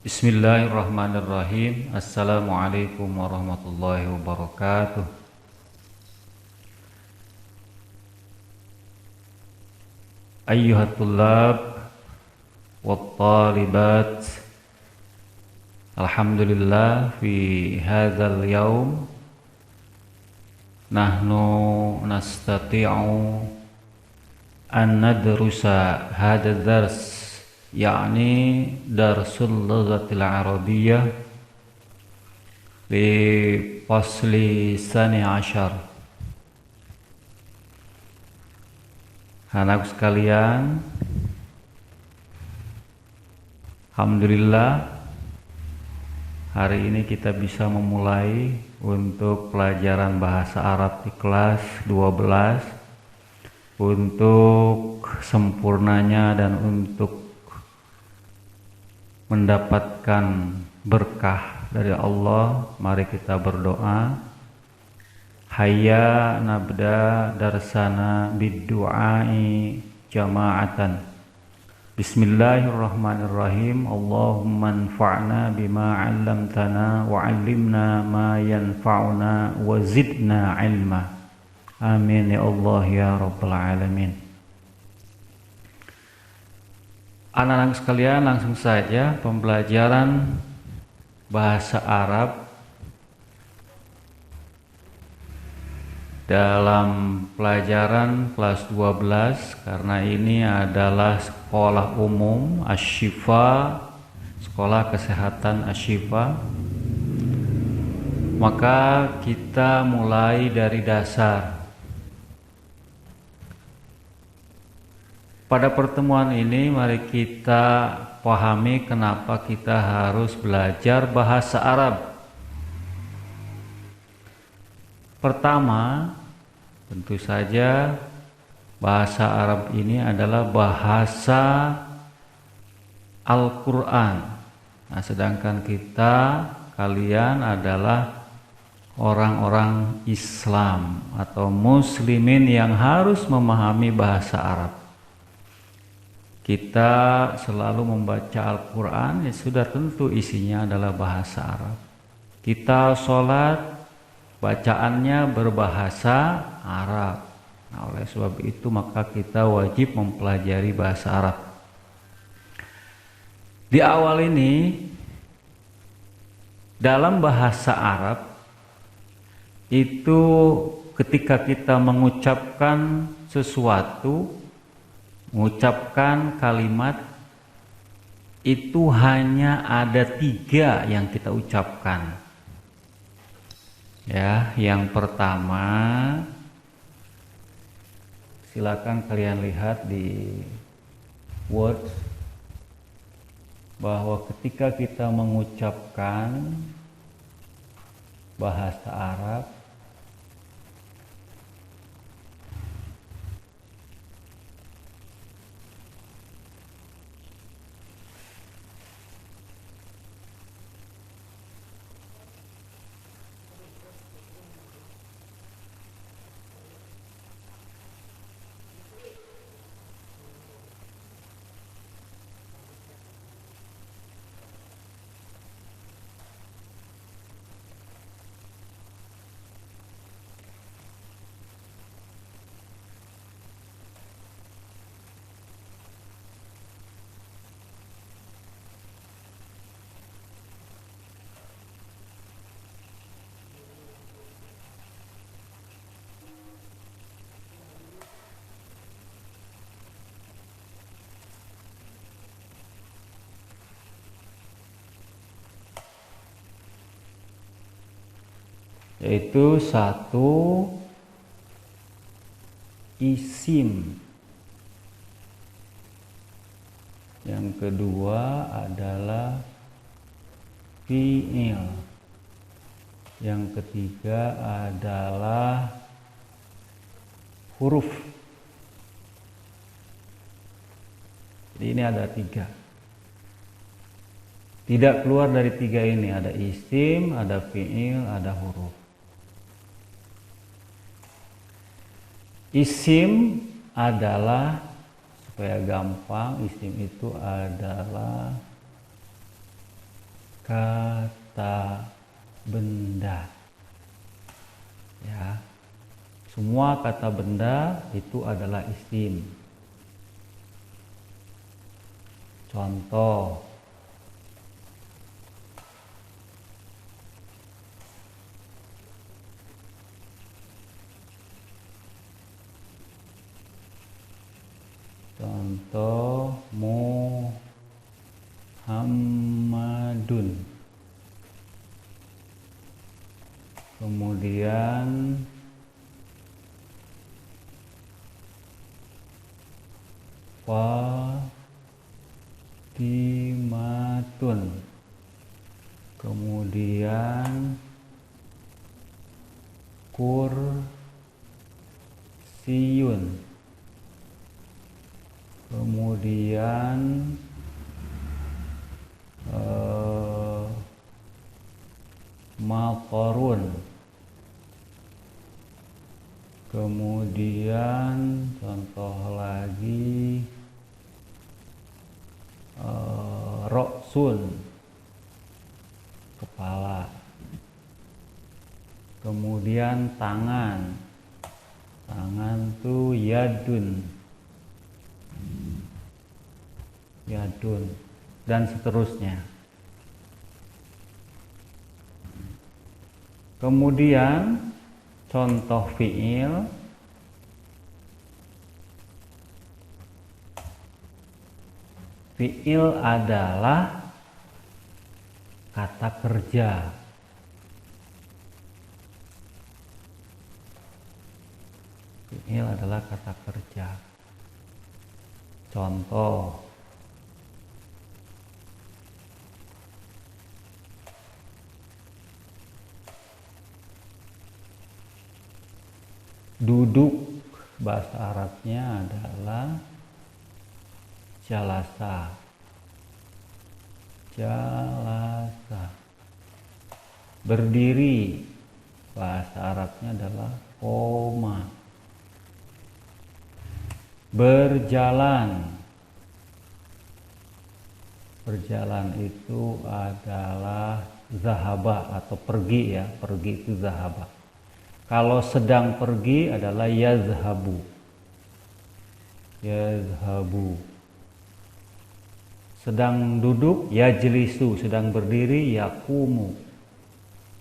Bismillahirrahmanirrahim. Assalamualaikum warahmatullahi wabarakatuh. Ayyuhat tullab wat talibat, alhamdulillah fi hadzal yaum nahnu nastati'u an nadrusa hadzal dars, yakni darsul lughatil arabiyyah li fasli sani ashar. Anak sekalian, alhamdulillah hari ini kita bisa memulai untuk pelajaran bahasa Arab di kelas 12 untuk sempurnanya dan untuk mendapatkan berkah dari Allah. Mari kita berdoa. Hayya nabda darsana bid-du'ai jama'atan. Bismillahirrahmanirrahim. Allahumma anfa'na bima 'allamtana wa 'allimna ma yanfa'una wa zidna 'ilma. Amin ya Allah ya rabbal alamin. Anak-anak sekalian, langsung saja pembelajaran bahasa Arab dalam pelajaran kelas 12, karena ini adalah sekolah umum Asy-Syifa, sekolah kesehatan Asy-Syifa. Maka kita mulai dari dasar. Pada pertemuan ini mari kita pahami kenapa kita harus belajar bahasa Arab. Pertama, tentu saja bahasa Arab ini adalah bahasa Al-Quran. Nah, sedangkan kalian adalah orang-orang Islam atau muslimin yang harus memahami bahasa Arab. Kita selalu membaca Al-Quran, ya sudah tentu isinya adalah bahasa Arab. Kita sholat, bacaannya berbahasa Arab. Nah, oleh sebab itu maka kita wajib mempelajari bahasa Arab. Di awal ini, dalam bahasa Arab itu ketika kita mengucapkan sesuatu, mengucapkan kalimat, itu hanya ada 3 yang kita ucapkan. Ya, yang pertama, silakan kalian lihat di Word bahwa ketika kita mengucapkan bahasa Arab, yaitu 1 isim, yang kedua adalah fi'il, yang ketiga adalah huruf. Jadi ini ada 3. Tidak keluar dari 3 ini, ada isim, ada fi'il, ada huruf. Isim adalah, supaya gampang, isim itu adalah kata benda. Ya. Semua kata benda itu adalah isim. Contoh, Muhammadun. Kemudian Fatimatun. Kemudian Kursiyun. Kemudian Maqarun. Kemudian contoh lagi Roksun, kepala. Kemudian tangan. Tangan tuh yadun. Yadun dan seterusnya. Kemudian contoh fiil, fiil adalah kata kerja. Fiil adalah kata kerja. Contoh, duduk, bahasa Arabnya adalah jalasa. Jalasa. Berdiri, bahasa Arabnya adalah qoma. Berjalan. Berjalan itu adalah zahaba atau pergi ya, pergi itu zahaba. Kalau sedang pergi adalah yazhabu. Yazhabu. Sedang duduk yajlisu, sedang berdiri yaqumu.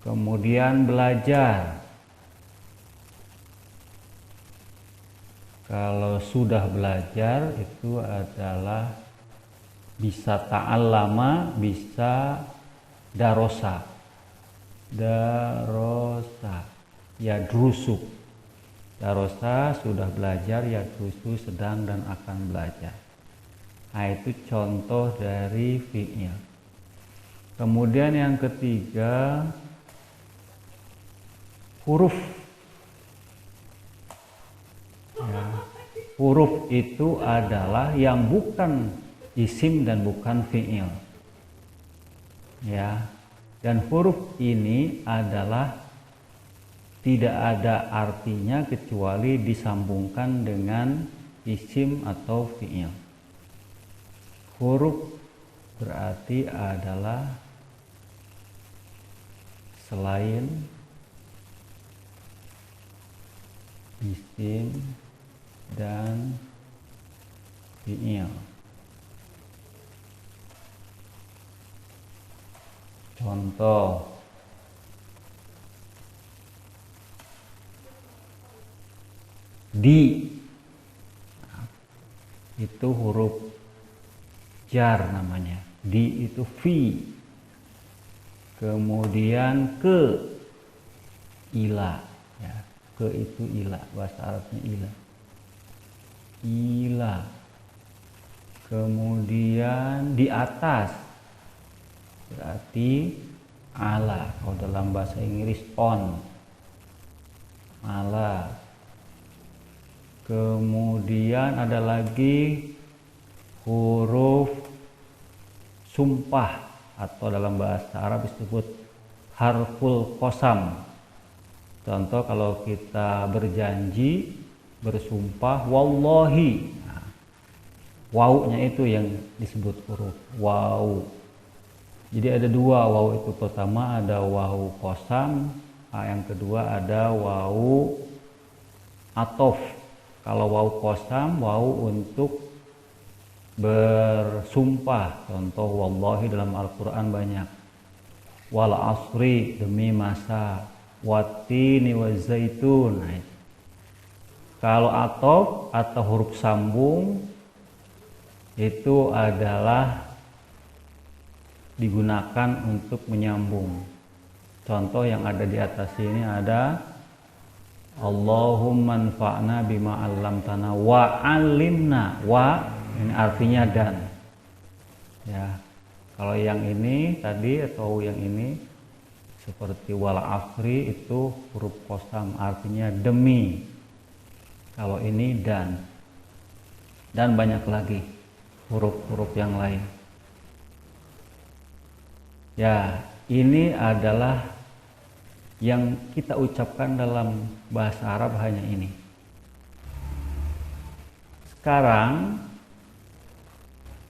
Kemudian belajar. Kalau sudah belajar itu adalah bisa ta'allama, bisa darosa. Darosa. Yadrusu. Darosa sudah belajar, yadrusu sedang dan akan belajar. Nah, itu contoh dari fi'il. Kemudian yang ketiga, huruf. Ya, huruf itu adalah yang bukan isim dan bukan fi'il. Ya. Dan huruf ini adalah tidak ada artinya kecuali disambungkan dengan isim atau fi'il. Huruf berarti adalah selain isim dan fi'il. Contoh, di itu huruf jar namanya. Di itu fi. Kemudian ke, ila ya. Ke itu ila, bahasa Arabnya ila. Ila. Kemudian di atas berarti ala. Kalau dalam bahasa Inggris on. Ala. Kemudian ada lagi huruf sumpah atau dalam bahasa Arab disebut harful qasam. Contoh kalau kita berjanji, bersumpah wallahi. Nah, wawunya itu yang disebut huruf waw. Jadi ada dua waw itu. Pertama ada waw qasam, yang kedua ada waw atof. Kalau waw qasam, waw untuk bersumpah. Contoh wallahi dalam Al-Quran banyak. Wal asri, demi masa. Wattini wazaitun. Nah, kalau atof atau huruf sambung itu adalah digunakan untuk menyambung. Contoh yang ada di atas ini ada Allahumma anfa'na bima 'allamtana wa 'allimna. Wa ini artinya dan. Ya. Kalau yang ini tadi atau yang ini seperti wal afri itu huruf qasam artinya demi. Kalau ini dan banyak lagi huruf-huruf yang lain. Ya, ini adalah yang kita ucapkan dalam bahasa Arab hanya ini. Sekarang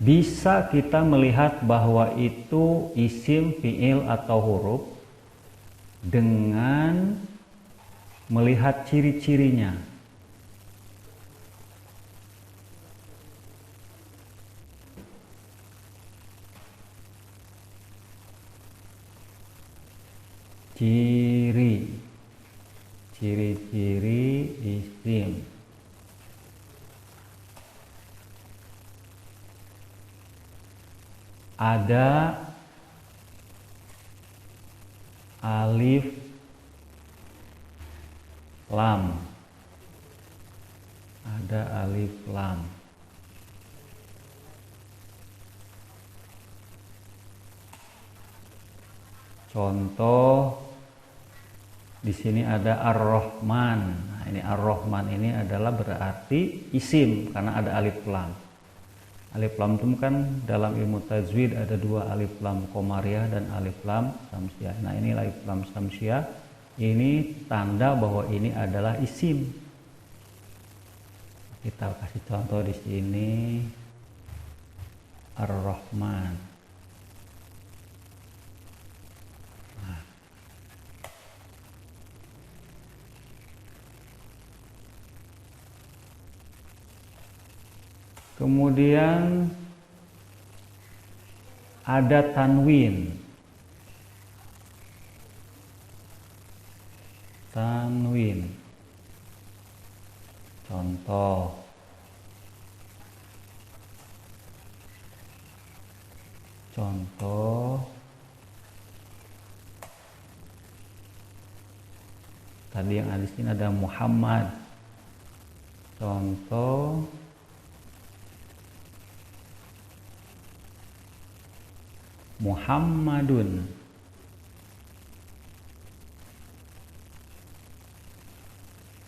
bisa kita melihat bahwa itu isim, fiil atau huruf dengan melihat ciri-cirinya. Ciri-ciri isim. Ada alif lam. Ada alif lam. Contoh di sini ada Ar-Rahman. Nah, ini Ar-Rahman ini adalah berarti isim karena ada alif lam. Alif lam itu kan dalam ilmu tajwid ada dua, alif lam komariah dan alif lam samsiah. Nah, ini alif lam samsiah ini tanda bahwa ini adalah isim. Kita kasih contoh di sini Ar-Rahman. Kemudian ada tanwin. Tanwin. Contoh. Tadi yang ada di sini ada Muhammad. Contoh. Muhammadun.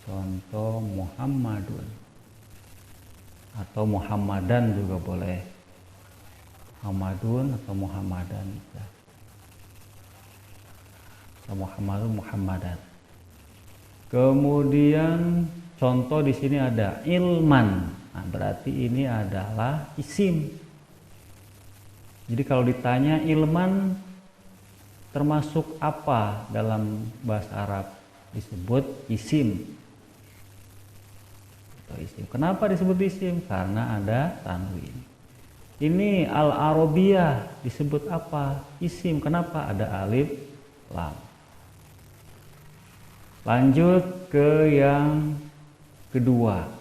Contoh Muhammadun. Atau Muhammadan juga boleh. Muhammadun atau Muhammadan. Atau Muhammadun, Muhammadan. Kemudian contoh di sini ada ilman. Nah, berarti ini adalah isim. Jadi kalau ditanya ilman termasuk apa dalam bahasa Arab, disebut isim. Kenapa disebut isim? Karena ada tanwin. Ini al-arabiyah disebut apa? Isim. Kenapa? Ada alif lam. Lanjut ke yang kedua.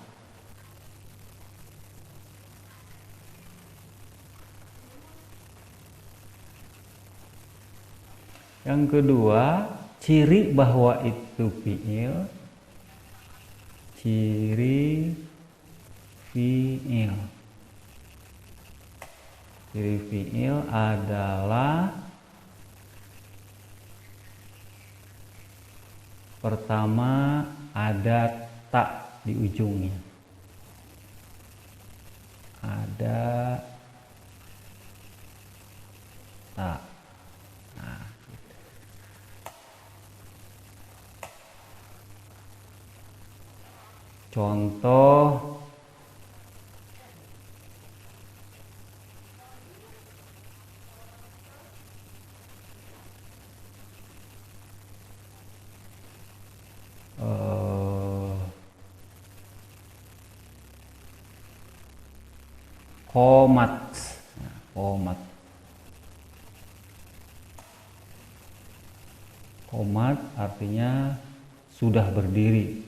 Yang kedua, ciri bahwa itu fiil. Ciri fiil. Ciri fiil adalah pertama ada tak di ujungnya. Ada tak. Nah, contoh Qomat. Nah, qomat. Qomat artinya sudah berdiri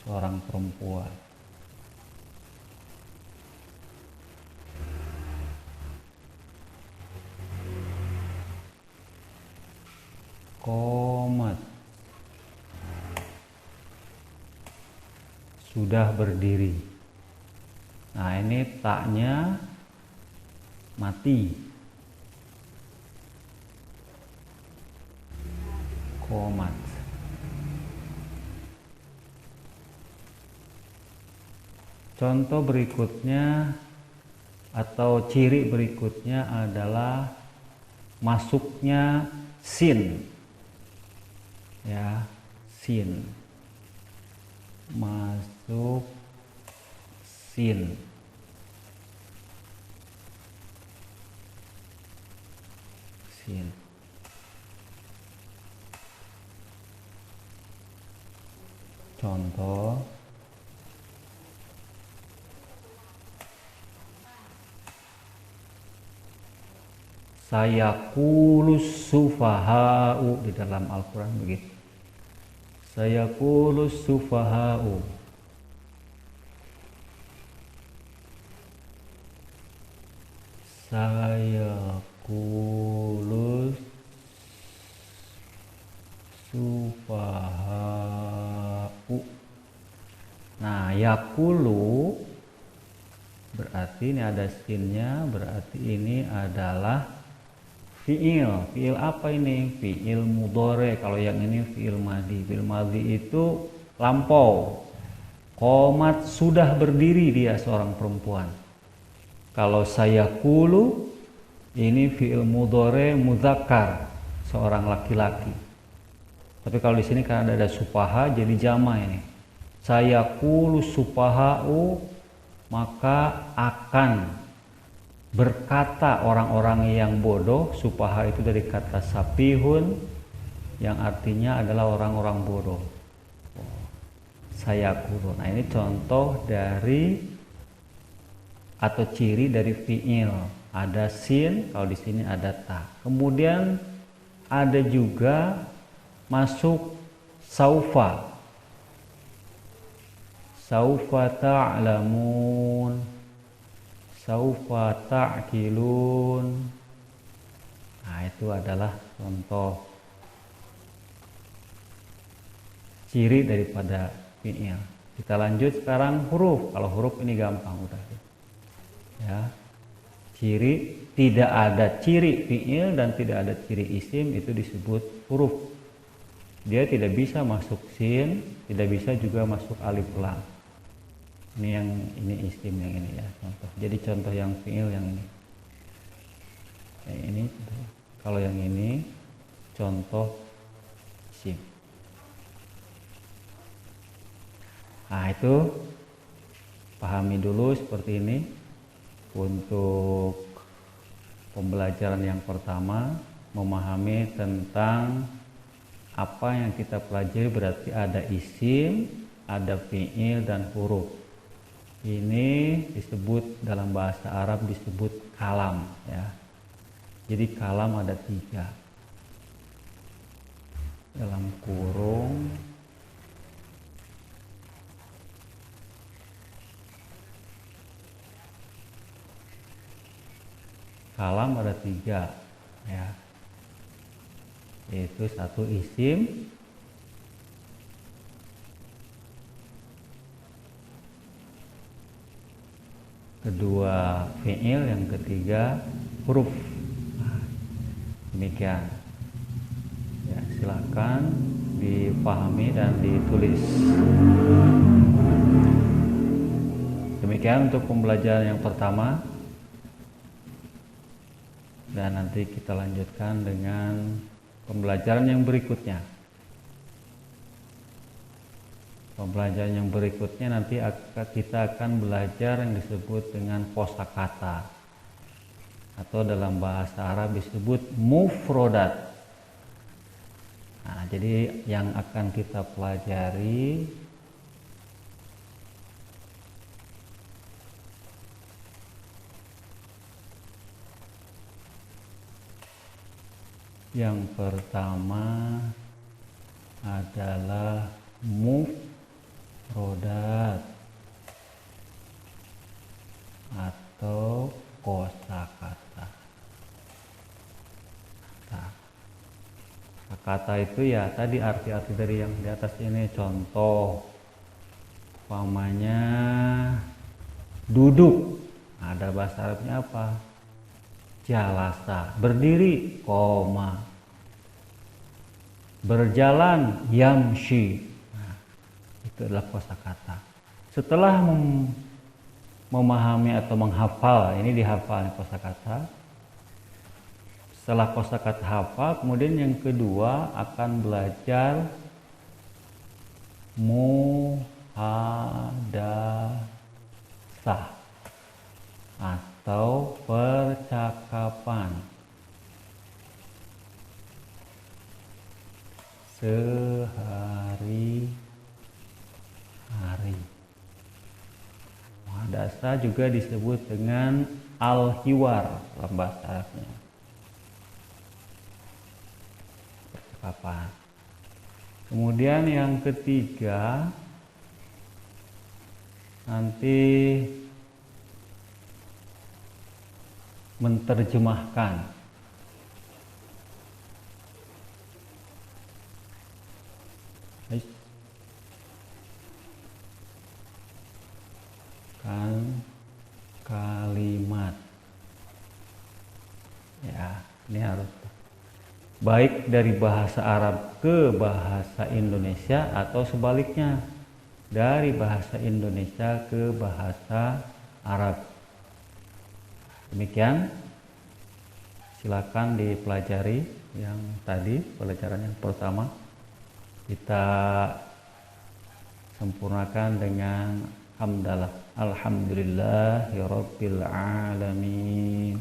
seorang perempuan. Qomat. Sudah berdiri. Nah, ini taknya mati. Qomat. Contoh berikutnya atau ciri berikutnya adalah masuknya sin. Ya, sin. Masuk sin. Sin. Contoh sayaqulus sufaha'u, di dalam Al-Quran begitu. Sayaqulus sufaha'u. Sayaqulus sufaha'u. Nah, yakulu berarti ini ada sinnya, berarti ini adalah fiil. Fiil apa ini? Fiil mudhore. Kalau yang ini fiil madhi. Fiil madhi itu lampau. Qomat, sudah berdiri dia seorang perempuan. Kalau sayaqulu ini fiil mudhore mudzakkar, seorang laki-laki. Tapi kalau di sini karena ada supaha jadi jama ini. Sayaqulu supaha'u, maka akan berkata orang-orang yang bodoh. Supaha itu dari kata sapihun yang artinya adalah orang-orang bodoh. Sayaqulu. Nah, ini contoh dari atau ciri dari fiil. Ada sin, kalau di sini ada ta. Kemudian ada juga masuk saufa. Saufa ta'lamun, saufa ta'qilun. Nah, itu adalah contoh ciri daripada fiil. Kita lanjut sekarang huruf. Kalau huruf ini gampang udah. Ya. Ciri, tidak ada ciri fiil dan tidak ada ciri isim, itu disebut huruf. Dia tidak bisa masuk sin, tidak bisa juga masuk alif lam. Ini yang ini isim, yang ini ya contoh. Jadi contoh yang fiil yang ini. Yang ini kalau yang ini contoh isim. Nah, itu pahami dulu seperti ini untuk pembelajaran yang pertama, memahami tentang apa yang kita pelajari. Berarti ada isim, ada fiil dan huruf. Ini disebut dalam bahasa Arab disebut kalam ya. Jadi kalam ada 3. Dalam kurung kalam ada 3 ya. Yaitu satu isim, kedua fiil, yang ketiga huruf. Nah, demikian ya, silakan dipahami dan ditulis. Demikian untuk pembelajaran yang pertama, dan nanti kita lanjutkan dengan pembelajaran yang berikutnya. Pembelajaran yang berikutnya nanti kita akan belajar yang disebut dengan kosakata, atau dalam bahasa Arab disebut mufrodat. Nah, jadi yang akan kita pelajari Yang pertama adalah mufrodat atau kosakata. Kata itu ya tadi arti-arti dari yang di atas ini. Contoh, umpamanya duduk, ada bahasa Arabnya apa? Jalasa, berdiri, koma, berjalan, yamshi. Nah, itu adalah kosakata. Setelah memahami atau menghafal, ini dihafal kosakata. Setelah kosakata hafal, kemudian yang kedua akan belajar muhadasah atau percakapan sehari-hari. Muhadasah juga disebut dengan al-hiwar dalam bahasa Arabnya. Percakapan. Kemudian yang ketiga nanti menerjemahkan. Kan kalimat. Ya, ini harus baik dari bahasa Arab ke bahasa Indonesia atau sebaliknya dari bahasa Indonesia ke bahasa Arab. Demikian, silakan dipelajari yang tadi, pelajaran yang pertama kita sempurnakan dengan hamdalah. Alhamdulillahirabbil alamin.